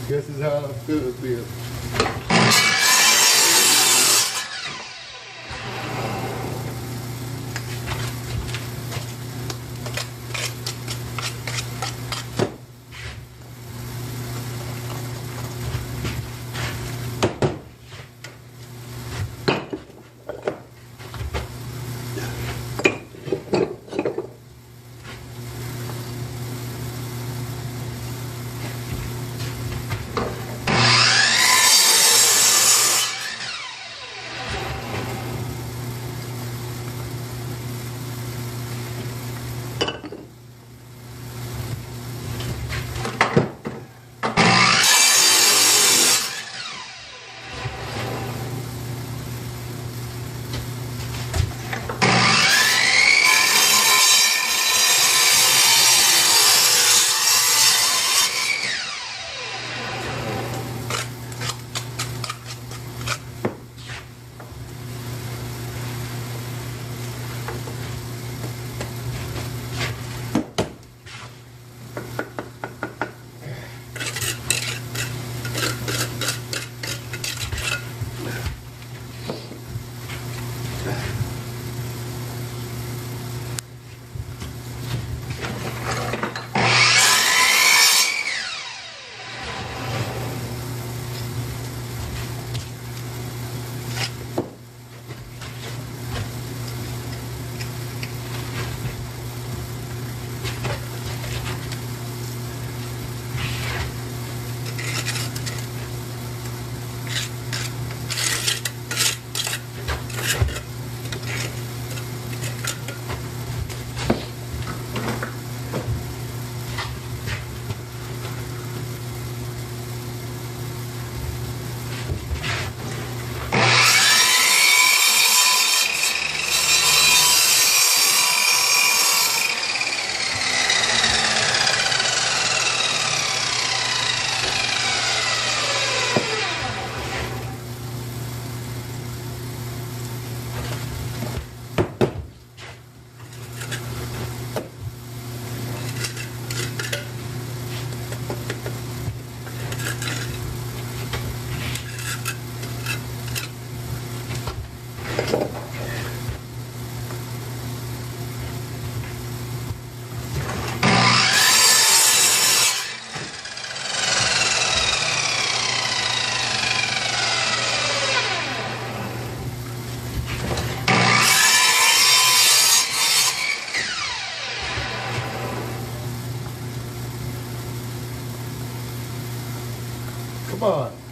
This is how it feels here. Come on.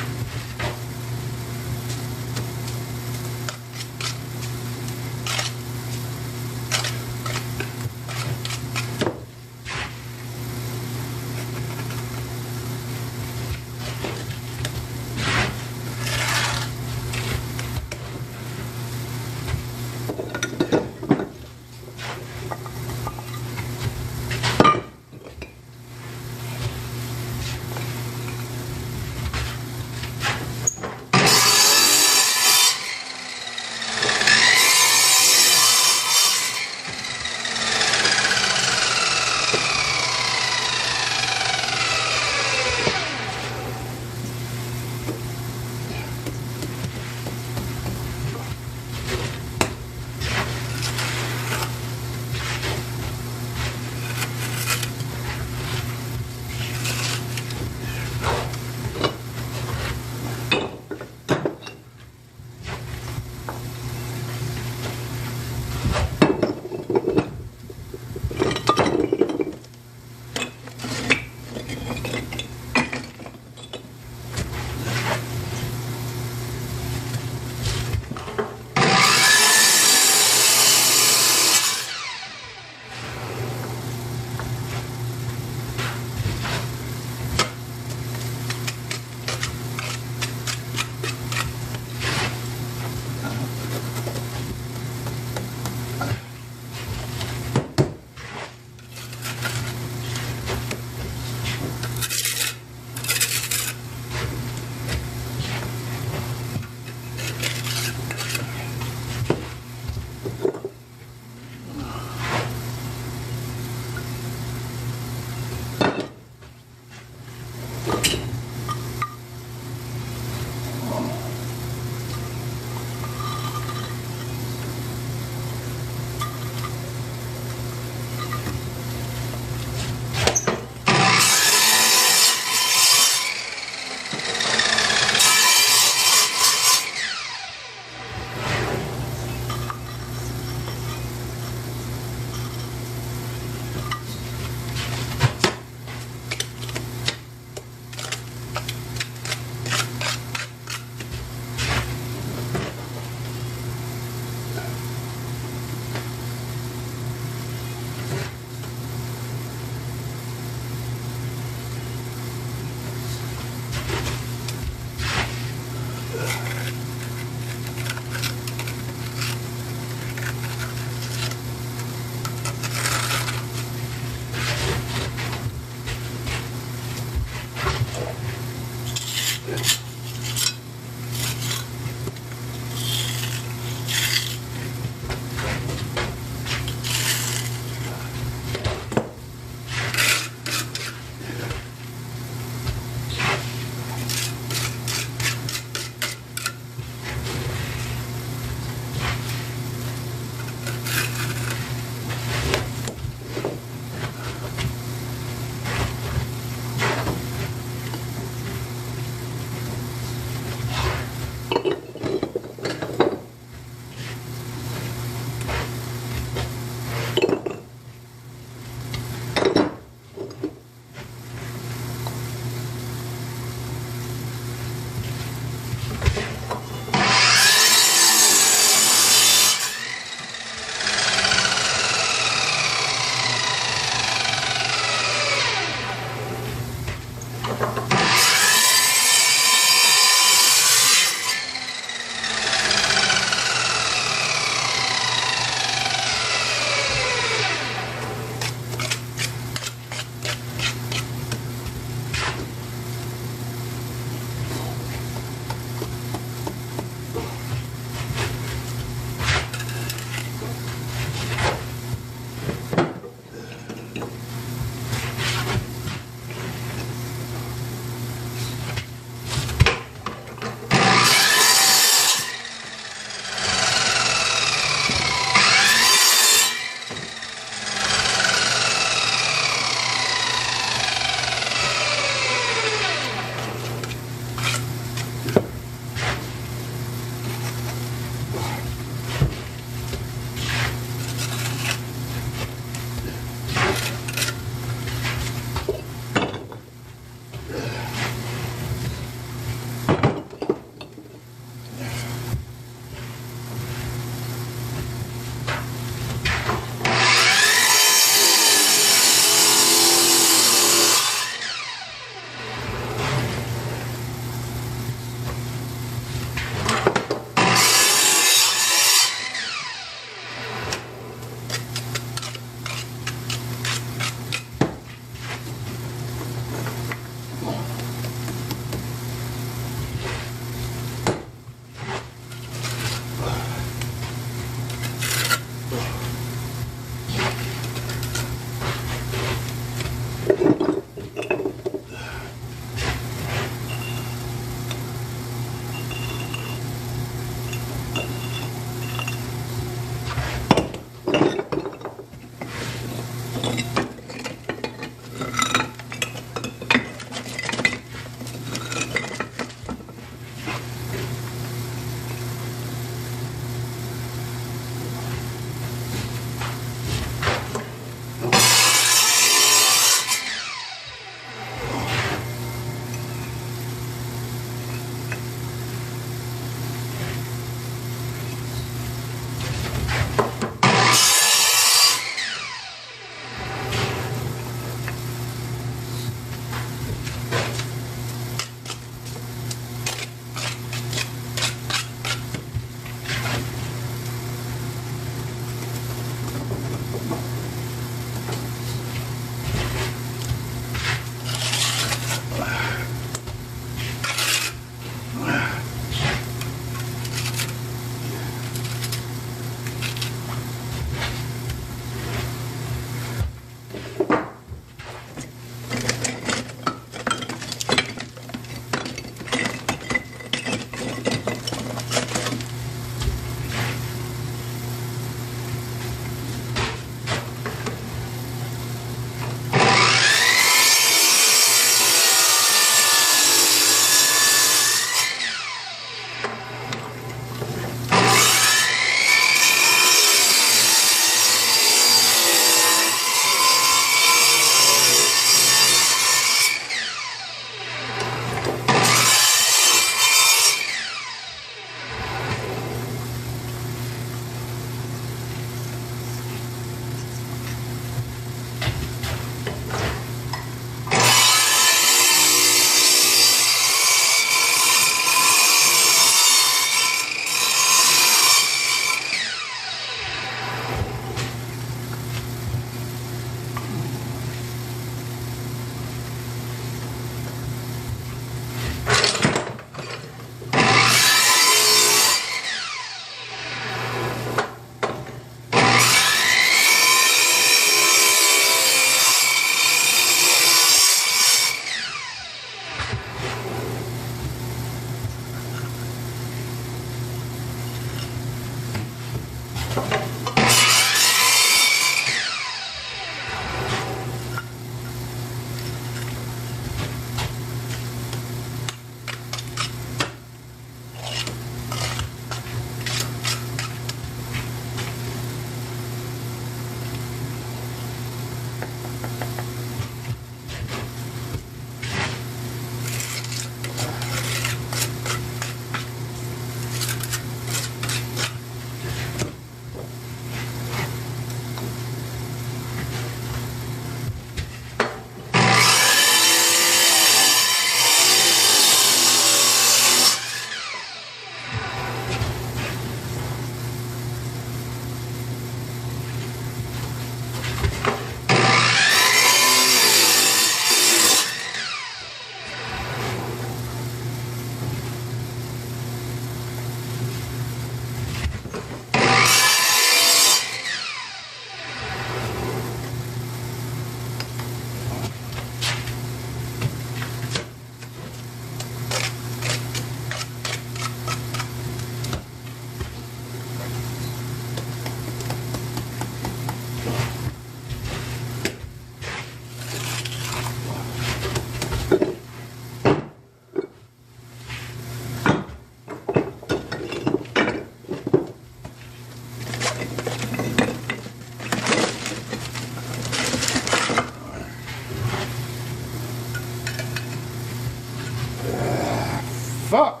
Fuck!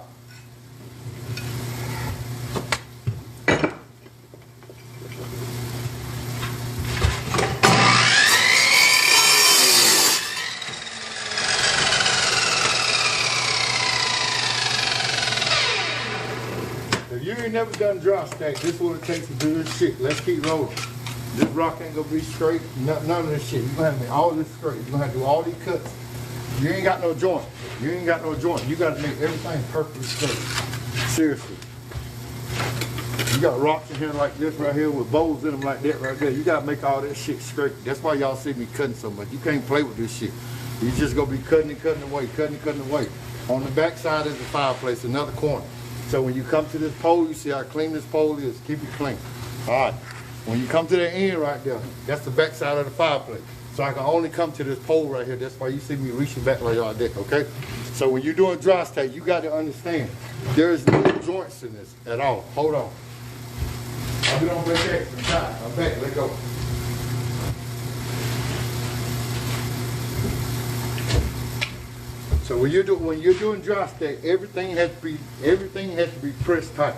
If you ain't never done drop stack, this is what it takes to do this shit. Let's keep rolling. This rock ain't gonna be straight. None of this shit. You're gonna have to make all this straight. You're gonna have to do all these cuts. You ain't got no joint. You ain't got no joint. You gotta make everything perfectly straight. Seriously. You got rocks in here like this right here with bowls in them like that right there. You gotta make all that shit straight. That's why y'all see me cutting so much. You can't play with this shit. You just gonna be cutting and cutting away, cutting and cutting away. On the back side is the fireplace, another corner. So when you come to this pole, you see how clean this pole is. Keep it clean. All right. When you come to the end right there, that's the back side of the fireplace. So I can only come to this pole right here. That's why you see me reaching back like that, okay? So when you're doing dry stack, you got to understand, there's no joints in this at all. Hold on. I'll be on break X some time. I'm back, let go. So when you're doing dry stack, everything has to be pressed tight.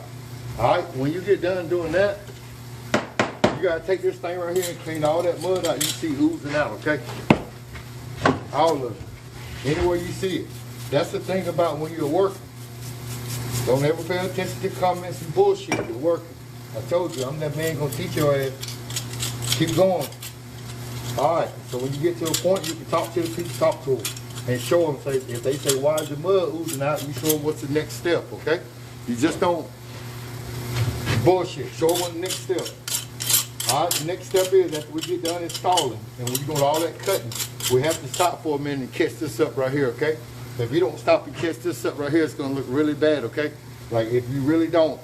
All right. When you get done doing that, you gotta take this thing right here and clean all that mud out you see oozing out. Okay. All of it. Anywhere you see it. That's the thing about when you're working. Don't ever pay attention to comments and bullshit. You're working. I told you, I'm that man gonna teach your ass. Keep going. All right. So when you get to a point, you can talk to the people, talk to them. And show them, say, if they say, why is the mud oozing out, you show them what's the next step, okay? You just don't bullshit. Show them what the next step. All right, the next step is after we get done installing, and when you're doing all that cutting, we have to stop for a minute and catch this up right here, okay? If you don't stop and catch this up right here, it's gonna look really bad, okay? Like if you really don't,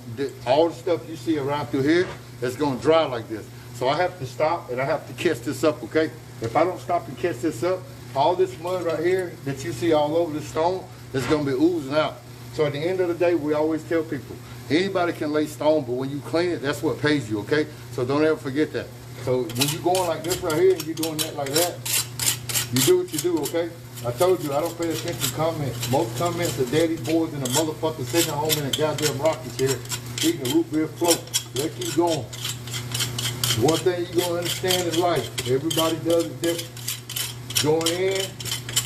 all the stuff you see around through here, it's gonna dry like this. So I have to stop and I have to catch this up, okay? If I don't stop and catch this up, all this mud right here that you see all over the stone is going to be oozing out. So at the end of the day, we always tell people, anybody can lay stone, but when you clean it, that's what pays you, okay? So don't ever forget that. So when you're going like this right here and you're doing that like that, you do what you do, okay? I told you, I don't pay attention to comments. Most comments are daddy boys and a motherfucker sitting at home in a goddamn rocking chair eating a root beer float. Let's keep going. One thing you're going to understand in life, everybody does it different. Going in,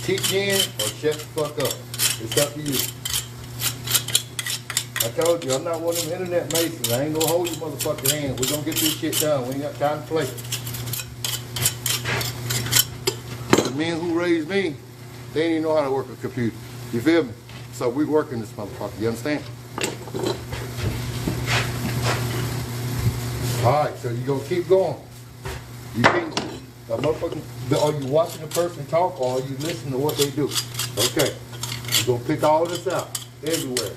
teach in, or shut the fuck up. It's up to you. I told you, I'm not one of them internet masons. I ain't gonna hold your motherfucking hand. We're gonna get this shit done. We ain't got time to play. The men who raised me, they didn't even know how to work a computer. You feel me? So we working this motherfucker. You understand? All right, so you're gonna keep going. You can't. Are you watching the person talk or are you listening to what they do? Okay. You're going to pick all this out everywhere.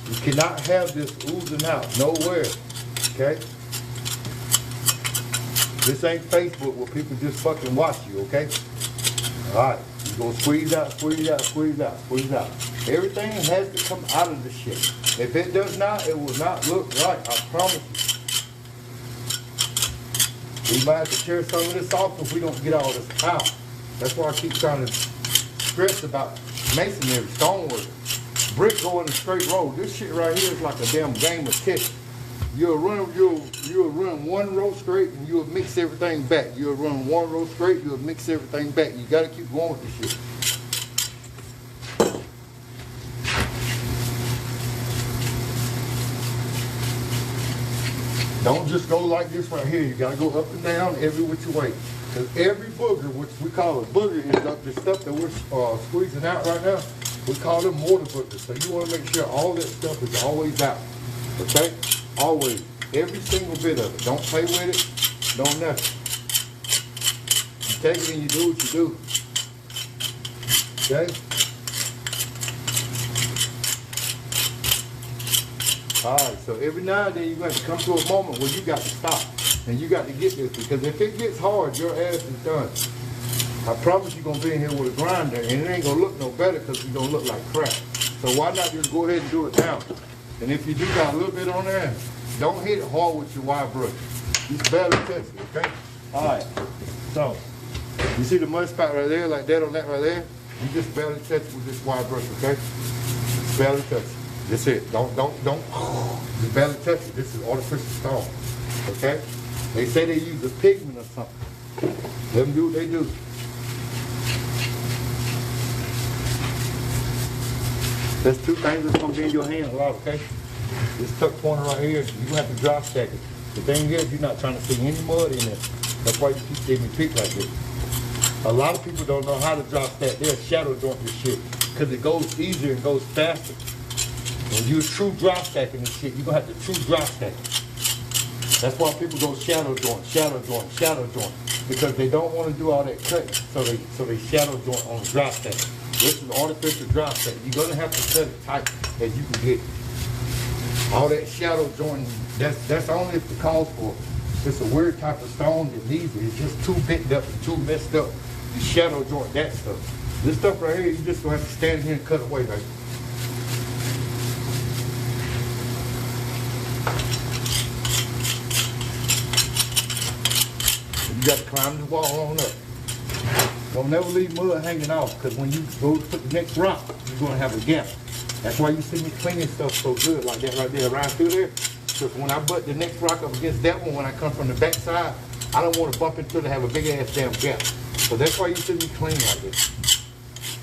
You cannot have this oozing out nowhere. Okay? This ain't Facebook where people just fucking watch you, okay? Alright. You're going to squeeze out, squeeze out, squeeze out, squeeze out. Everything has to come out of the shit. If it does not, it will not look right. I promise you. We might have to tear some of this off if we don't get all this out. That's why I keep trying to stress about masonry, stonework. Brick going a straight road. This shit right here is like a damn game of Tetris. You'll run one row straight and you'll mix everything back. You'll run one row straight, you'll mix everything back. You gotta keep going with this shit. Don't just go like this right here. You gotta go up and down every which way. Because every booger, which we call a booger, is the stuff that we're squeezing out right now. We call them mortar boogers. So you want to make sure all that stuff is always out. Okay? Always. Every single bit of it. Don't play with it. Don't nothing. You take it and you do what you do. Okay? Alright, so every now and then you're going to come to a moment where you got to stop. And you got to get this. Because if it gets hard, your ass is done. I promise you're going to be in here with a grinder. And it ain't going to look no better because you're going to look like crap. So why not just go ahead and do it now? And if you do got a little bit on there, don't hit it hard with your wire brush. Just barely touch it, okay? Alright. So, you see the mud spot right there, like that on that right there? You just barely touch it with this wire brush, okay? Just barely touch it. That's it. Don't. Just barely touch it. This is artificial stone. Okay? They say they use a pigment or something. Let them do what they do. There's two things that's going to be in your hand a lot, okay? This tuck pointer right here, you have to drop stack it. The thing is, you're not trying to see any mud in there. That's why you keep giving me peak like this. A lot of people don't know how to drop stack. They'll shadow joint this shit because it goes easier and goes faster. When you're true drop stacking this shit, you're going to have to true drop stack it. That's why people go shadow joint, because they don't want to do all that cutting, so they shadow joint on the drop stack. This is artificial drop stack. You're going to have to cut it tight as you can get it. All that shadow jointing, that's only if it calls for It's a weird type of stone that leaves it. It's just too bent up and too messed up. The shadow joint, that stuff. This stuff right here, you just gonna have to stand here and cut away, like. You got to climb the wall on up. Don't never leave mud hanging off, because when you go to put the next rock, you're going to have a gap. That's why you see me cleaning stuff so good, like that right there, right through there. Because when I butt the next rock up against that one, when I come from the back side, I don't want to bump into it and have a big ass damn gap. So that's why you see me clean like this.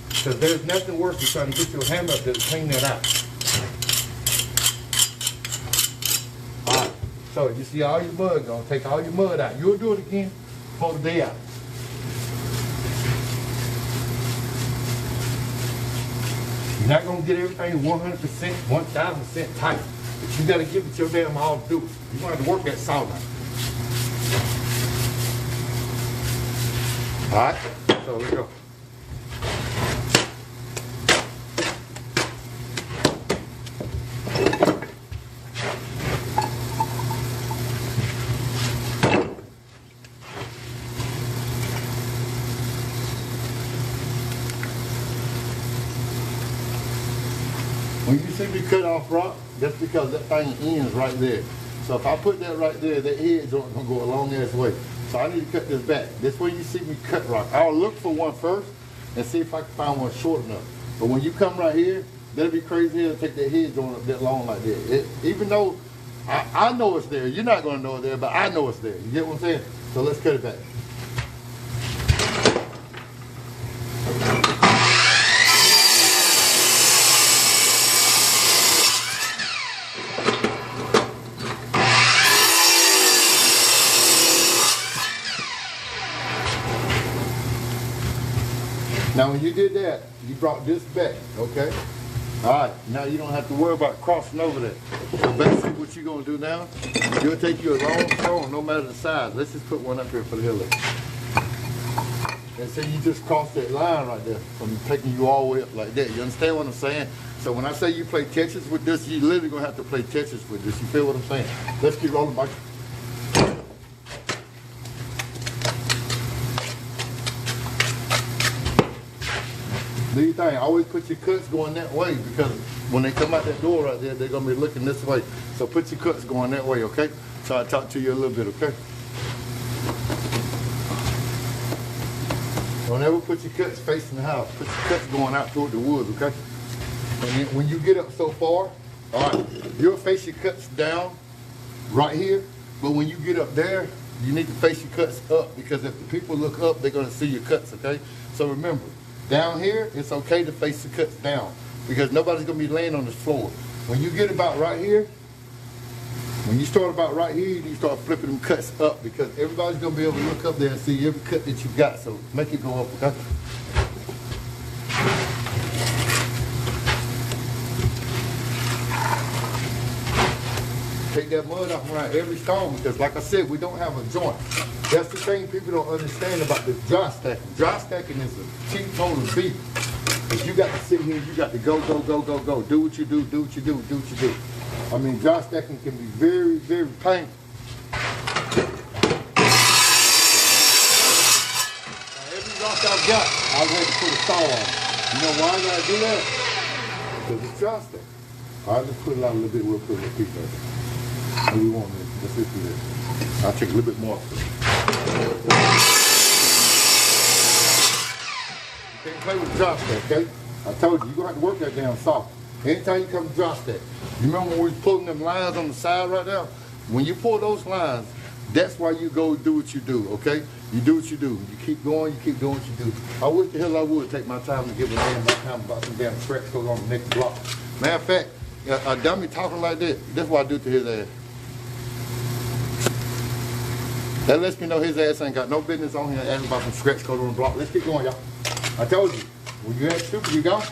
Because there's nothing worse than trying to get your hammer up there to clean that out. Alright, so you see all your mud gonna take all your mud out. You'll do it again before the day out. You're not gonna get everything 100%, 1000% tight. But you gotta give it your damn all to do it. You're gonna have to work that saw now. Alright, so let's go. When you see me cut off rock, that's because that thing ends right there. So if I put that right there, that edge joint gonna go a long ass way. So I need to cut this back. This way you see me cut rock. I'll look for one first and see if I can find one short enough. But when you come right here, that'll be crazy to take that head joint up that long like that. Even though I know it's there, you're not gonna know it's there, but I know it's there. You get what I'm saying? So let's cut it back. Now when you did that, you brought this back, okay? All right, now you don't have to worry about crossing over that. So basically what you're gonna do now, you'll take you a long stone, no matter the size. Let's just put one up here for the hill. And so you just cross that line right there from taking you all the way up like that. You understand what I'm saying? So when I say you play Tetris with this, you literally gonna have to play Tetris with this. You feel what I'm saying? Let's keep rolling, Mike. Do your thing. Always put your cuts going that way, because when they come out that door right there, they're gonna be looking this way. So put your cuts going that way, okay? So I'll talk to you a little bit, okay? Don't ever put your cuts facing the house. Put your cuts going out toward the woods, okay? And then when you get up so far, all right, you'll face your cuts down right here, but when you get up there, you need to face your cuts up, because if the people look up, they're gonna see your cuts, okay? So remember, down here, it's okay to face the cuts down, because nobody's gonna be laying on this floor. When you get about right here, when you start about right here, you start flipping them cuts up, because everybody's gonna be able to look up there and see every cut that you got. So make it go up, okay? Take that mud off around every stone, because like I said, we don't have a joint. That's the thing people don't understand about this dry stacking. Dry stacking is a teetotal beat. Because you got to sit here, you got to go, go, go, go, go. Do what you do, do what you do, do what you do. I mean, dry stacking can be very, very painful. Now, every rock I've got, I've had to put a saw on. You know why I got to do that? Because it's dry stacking. All right, let's put it out a little bit real quick. Let's keep that. And we want this. Let's just do this. I'll take a little bit more. You can't play with drop stack, okay? I told you, you're going to have to work that damn saw. Anytime you come to drop stack. You remember when we was pulling them lines on the side right now? When you pull those lines, that's why you go do what you do, okay? You do what you do. You keep going, you keep doing what you do. I wish the hell I would take my time to give a man my time about some damn scratch goes on the next block. Matter of fact, a dummy talking like that, that's what I do to his ass. That lets me know his ass ain't got no business on here asking about some scratch code on the block. Let's keep going, y'all. I told you, when you act stupid, you gone.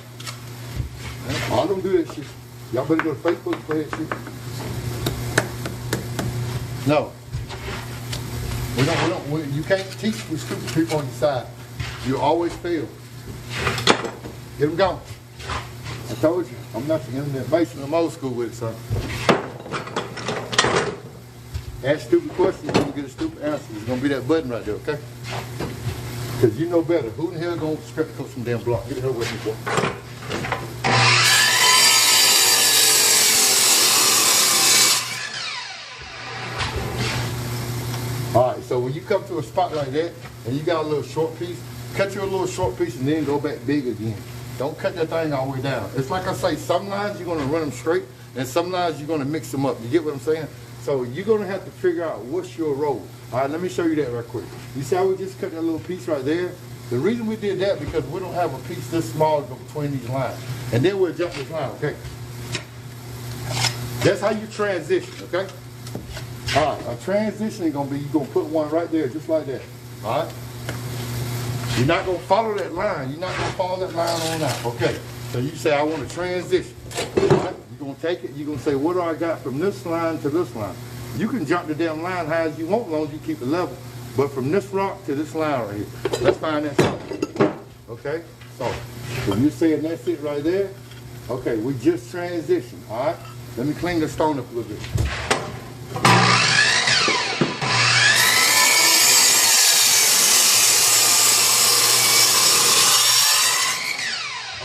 I don't do that shit. Y'all better go to Facebook and play that shit. No. You can't teach with stupid people on your side. You always fail. Get them gone. I told you, I'm not the internet mason. I'm old school with it, son. ask stupid questions, you're gonna get a stupid answer. It's gonna be that button right there, okay? Because you know better. Who in the hell gonna scrap the some damn block? Get the hell with me, boy. All right, so when you come to a spot like that and you got a little short piece, cut you a little short piece and then go back big again. Don't cut that thing all the way down. It's like I say, some lines you're gonna run them straight and some lines you're gonna mix them up. You get what I'm saying? So you're gonna have to figure out what's your role. All right, let me show you that right quick. You see how we just cut that little piece right there? The reason we did that because we don't have a piece this small between these lines. And then we'll jump this line, okay? That's how you transition, okay? All right, a transition is gonna be, you're gonna put one right there, just like that, all right? You're not gonna follow that line. You're not gonna follow that line on out, okay? So you say, I want to transition, all right? You're gonna take it, you're gonna say, what do I got from this line to this line? You can jump the damn line high as you want, as long as you keep it level. But from this rock to this line right here, let's find that spot, okay? So, if you're saying that's it right there, okay, we just transitioned, all right? Let me clean the stone up a little bit.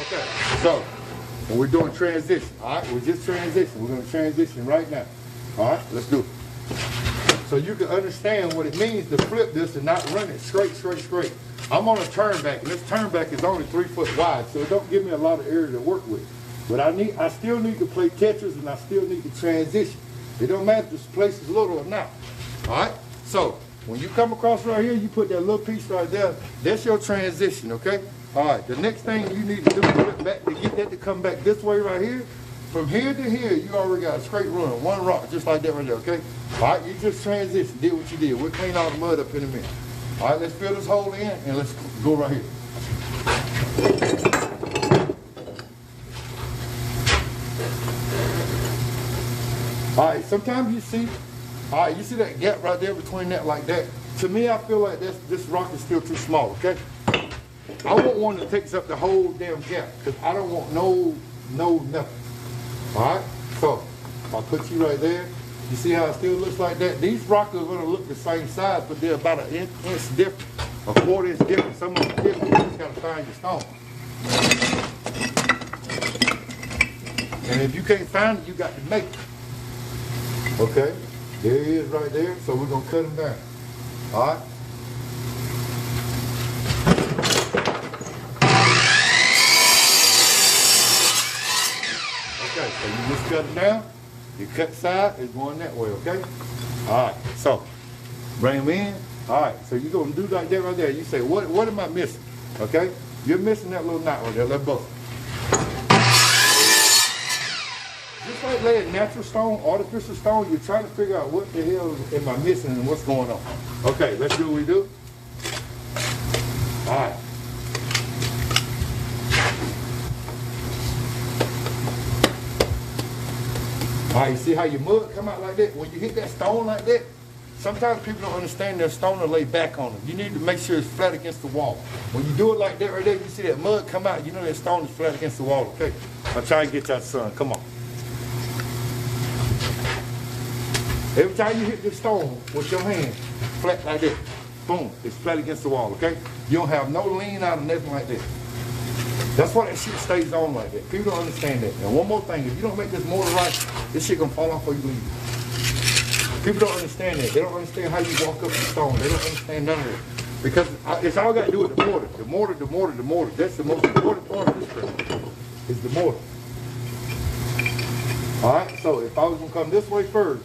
Okay, so when we're doing transition, all right, we're just transition. We're going to transition right now. All right, let's do it. So you can understand what it means to flip this and not run it straight. I'm on a turn back, and this turn back is only 3 foot wide, so it don't give me a lot of area to work with. But I still need to play catches, and I still need to transition. It don't matter if this place is little or not. All right, so when you come across right here, you put that little piece right there. That's your transition, okay? All right, the next thing you need to do is flip back to get that to come back this way right here. From here to here, you already got a straight run, one rock, just like that right there, okay? All right, you just transition, did what you did. We'll clean all the mud up in a minute. All right, let's fill this hole in and let's go right here. All right, sometimes you see, all right, you see that gap right there between that like that? To me, I feel like this rock is still too small, okay? I want one that takes up the whole damn gap because I don't want no nothing. All right, so I'll put you right there. You see how it still looks like that? These rocks are going to look the same size, but they're about an inch different, a 1/4 inch different. Some of them different. You just got to find your stone. And if you can't find it, you got to make it. Okay, there he is right there. So we're going to cut him down. All right. Okay, so you just cut it down. Your cut side is going that way, okay? All right, so bring them in. All right, so you're going to do like that right there. You say, what am I missing? Okay? You're missing that little knot right there, that bolt. Just like laying natural stone, artificial stone, you're trying to figure out what the hell am I missing and what's going on. Okay, let's do what we do. All right. All right, you see how your mud come out like that? When you hit that stone like that, sometimes people don't understand their stone to lay back on them. You need to make sure it's flat against the wall. When you do it like that right there, you see that mud come out, you know that stone is flat against the wall, okay? I'll try and get that sun, come on. Every time you hit the stone with your hand, flat like that, boom, it's flat against the wall, okay? You don't have no lean out or nothing like that. That's why that shit stays on like that. People don't understand that. And one more thing, if you don't make this mortar right, this shit gonna fall off before you leave. People don't understand that. They don't understand how you walk up the stone. They don't understand none of it. Because it's all got to do with the mortar. The mortar. That's the most important part of this thing, is the mortar. All right, so if I was gonna come this way first,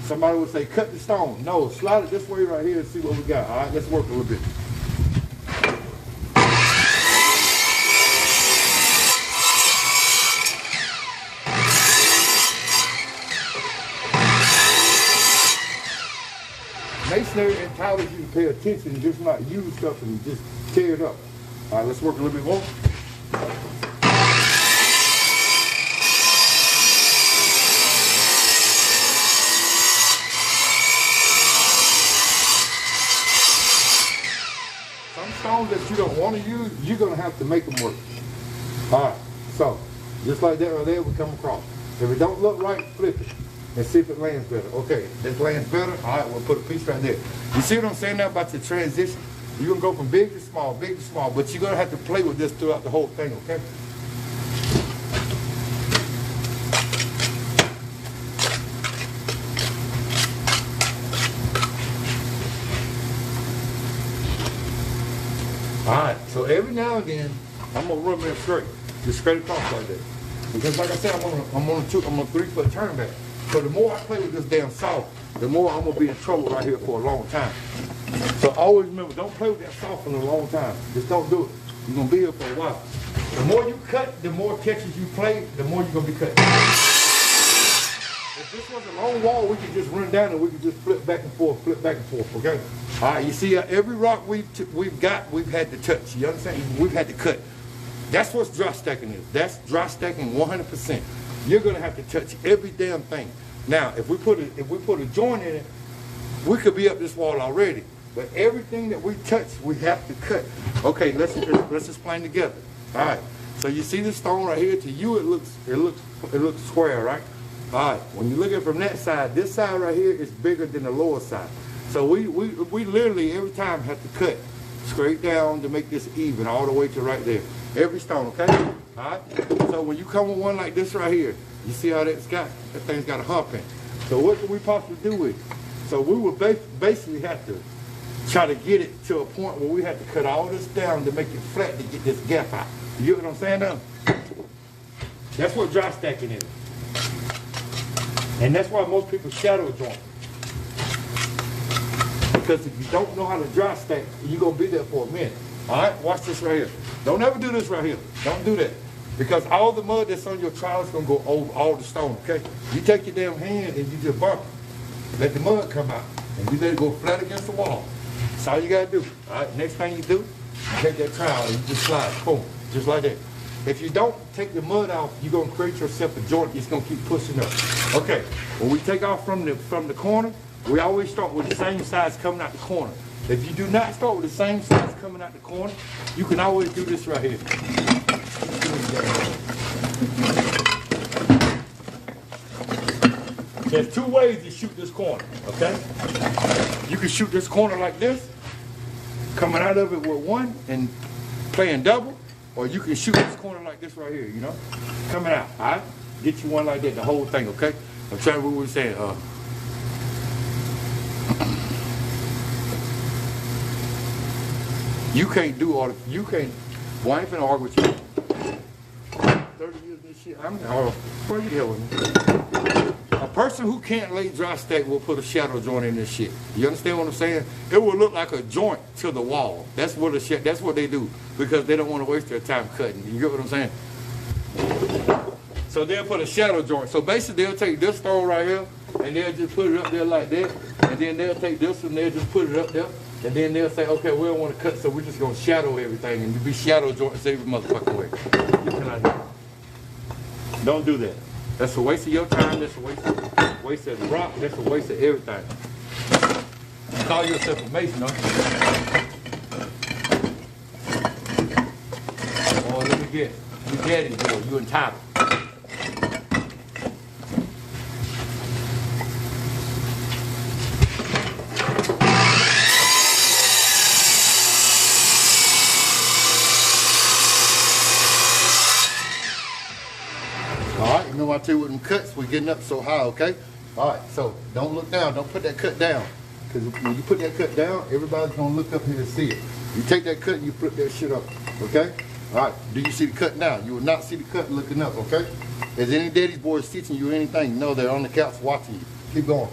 somebody would say, cut the stone. No, slide it this way right here and see what we got. All right, let's work a little bit. Masonry entitles you to pay attention and just not use stuff and just tear it up. All right, let's work a little bit more. Some stones that you don't want to use, you're going to have to make them work. All right, so just like that right there, we come across. If it don't look right, flip it. and see if it lands better. Okay, this lands better. All right, we'll put a piece right there. You see what I'm saying now about the transition? You're going to go from big to small, but you're going to have to play with this throughout the whole thing, okay? Alright, so every now and then, I'm going to run that straight. Just straight across like that. Because like I said, I'm on a 3-foot turn back. So the more I play with this damn saw, the more I'm going to be in trouble right here for a long time. So always remember, don't play with that saw for a long time. Just don't do it. You're going to be here for a while. The more you cut, the more catches you play, the more you're going to be cutting. If this was a long wall, we could just run down and we could just flip back and forth, okay? All right, you see, every rock we've had to touch. You understand? We've had to cut. That's what dry stacking is. That's dry stacking 100%. You're gonna have to touch every damn thing. Now, if we put a joint in it, we could be up this wall already. But everything that we touch, we have to cut. Okay, let's explain together. All right. So you see this stone right here? To you, it looks square, right? All right. When you look at it from that side, this side right here is bigger than the lower side. So we literally every time have to cut straight down to make this even all the way to right there. Every stone, okay? All right? So when you come with one like this right here, you see how that thing's got a hump in it. So what can we possibly do with it? So we would basically have to try to get it to a point where we have to cut all this down to make it flat to get this gap out. You get what I'm saying now? That's what dry stacking is. And that's why most people shadow joint. Because if you don't know how to dry stack, you're going to be there for a minute. All right? Watch this right here. Don't ever do this right here. Don't do that. Because all the mud that's on your trowel is going to go over all the stone, okay? You take your damn hand and you just bump it. Let the mud come out. And you let it go flat against the wall. That's all you got to do. All right? Next thing you do, you take that trowel and you just slide. Boom. Just like that. If you don't take the mud off, you're going to create yourself a joint. It's going to keep pushing up. Okay. When we take off from the corner, we always start with the same size coming out the corner. If you do not start with the same size coming out the corner, you can always do this right here. There's two ways to shoot this corner, okay? You can shoot this corner like this, coming out of it with one and playing double, or you can shoot this corner like this right here, you know? Coming out, all right? Get you one like that, the whole thing, okay? I'm trying to what we were saying. You can't do all the, you can't, well, I ain't finna argue with you. 30 years of this shit, I'm where you hell with me? A person who can't lay dry stack will put a shadow joint in this shit. You understand what I'm saying? It will look like a joint to the wall. That's what they do because they don't want to waste their time cutting. You get what I'm saying? So they'll put a shadow joint. So basically they'll take this stone right here and they'll just put it up there like that. And then they'll take this and they'll just put it up there. And then they'll say, okay, we don't want to cut, so we're just going to shadow everything. And be shadow joints every motherfucking way. You cannot do it. Don't do that. That's a waste of your time. That's a waste of the rock. That's a waste of everything. You call yourself a mason, don't you? Oh, let me guess. You daddy's boy. You entitled. Remember I tell you with them cuts, we're getting up so high, okay? All right, so don't look down. Don't put that cut down. Because when you put that cut down, everybody's going to look up here and see it. You take that cut and you flip that shit up, okay? All right, do you see the cut now? You will not see the cut looking up, okay? Is any daddy's boys teaching you anything? No, they're on the couch watching you. Keep going.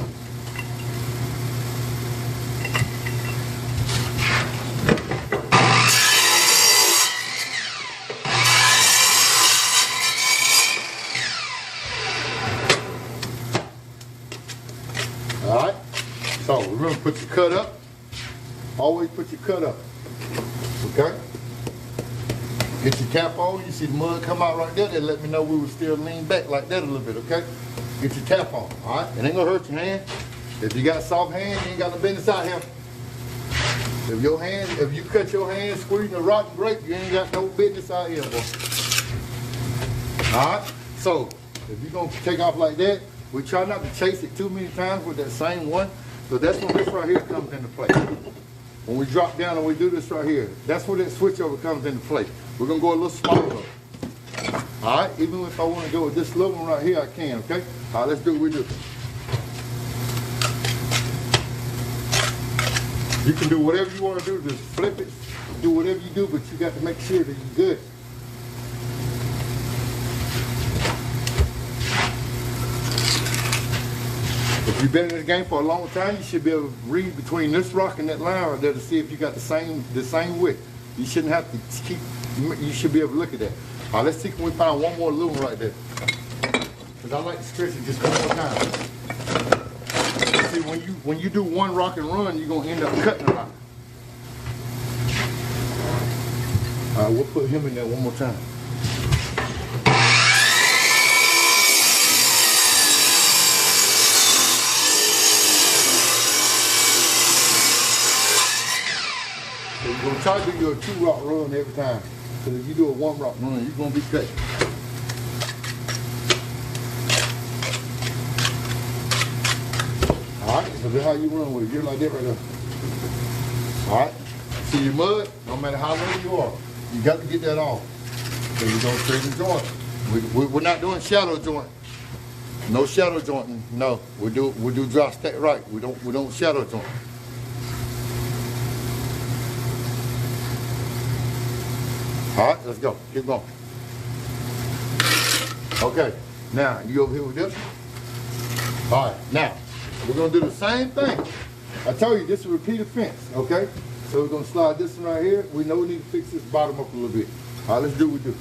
Alright, so remember, put your cut up. Always put your cut up. Okay? Get your cap on. You see the mud come out right there. That let me know we would still lean back like that a little bit, okay? Get your cap on, alright? It ain't gonna hurt your hand. If you got soft hands, you ain't got no business out here. If you cut your hand squeezing a rotten grape, you ain't got no business out here, boy. Alright? So, if you're gonna take off like that, We try not to chase it too many times with that same one. So that's when this right here comes into play. When we drop down and we do this right here, that's when that switch over comes into play. We're gonna go a little smaller though. All right, even if I want to go with this little one right here, I can, okay? All right, let's do what we do. You can do whatever you want to do, just flip it, do whatever you do, but you got to make sure that you're good. If you've been in the game for a long time, you should be able to read between this rock and that line right there to see if you got the same width. You shouldn't have to keep, you should be able to look at that. All right, let's see if we find one more loom right there. Because I like to stretch it just one more time. See, when you do one rock and run, you're gonna end up cutting a rock. All right, we'll put him in there one more time. So you're gonna try to do your 2-rock run every time. Because if you do a 1-rock run, you're gonna be cutting. Alright, so that's how you run with it. You're like that right there. Alright, see your mud, no matter how low you are, you got to get that off. So you're going to straighten the joint. We're not doing shadow joint. No shadow jointing. No, we do drop stack right. We don't shadow joint. Alright, let's go. Keep going. Okay, now you over here with this? Alright, now we're gonna do the same thing. I told you this is a repeated fence, okay? So we're gonna slide this one right here. We know we need to fix this bottom up a little bit. All right, let's do what we do.